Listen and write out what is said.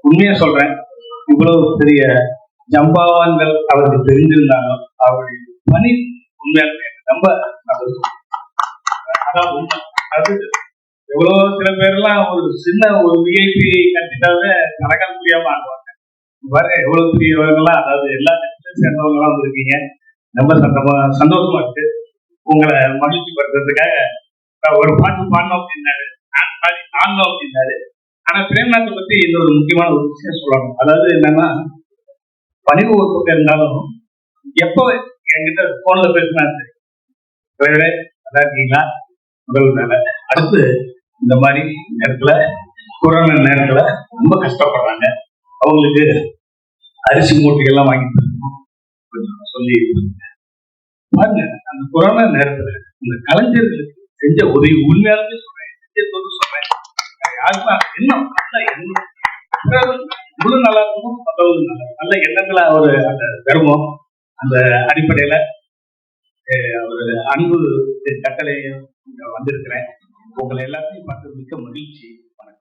உண்மையா சொல்றேன், இவ்வளவு பெரிய ஜம்பாவான்கள் அவருக்கு தெரிஞ்சிருந்தாலும் அவருடைய பணி உண்மையாலுமே ரொம்ப அதான் உண்மை. அது எவ்வளவு சில பேர்லாம் ஒரு சின்ன ஒரு விஐபி கட்டிட்டாவே கரகால் புரியாம ஆடுவாங்க. பாருங்க எவ்வளவு பெரியவங்கலாம், அதாவது எல்லா கட்சியும் சேர்ந்தவங்க எல்லாம் வந்திருக்கீங்க. ரொம்ப சந்தோஷமா இருக்கு. உங்களை மகிழ்ச்சி படுத்துறதுக்காக ஒரு பாட்டு பாடணும் அப்படின்னாரு, ஆடணும் அப்படின்னாரு. ஆனா பிரேம்நாத்தை பத்தி இன்னொரு முக்கியமான ஒரு விஷயம் சொல்லணும். அதாவது என்னன்னா, பணிவு ஒரு பக்கம் இருந்தாலும் எப்போ என்கிட்ட போன்ல பேசினா சரி, நல்லா இருக்கீங்களா, முதல் வேலை. அடுத்து இந்த மாதிரி நேரத்துல கொரோனா நேரத்துல ரொம்ப கஷ்டப்படுறாங்க, அவங்களுக்கு அரிசி மூட்டைகள்லாம் வாங்கி சொல்லி பாருங்க. அந்த கொரோனா நேரத்துல இந்த கலைஞர்களுக்கு செஞ்ச உதவி உண்மையாலுமே சொல்றேன், சொல்றேன், யாருக்கும் எண்ணம் முழு நல்லா இருக்கணும், மற்றவங்க நல்ல எண்ணங்களா ஒரு அந்த தர்மம், அந்த அடிப்படையில ஒரு அன்பு கட்டளையும் வந்திருக்கிறேன். உங்களை எல்லாத்தையும் பார்த்து மிக்க மகிழ்ச்சி.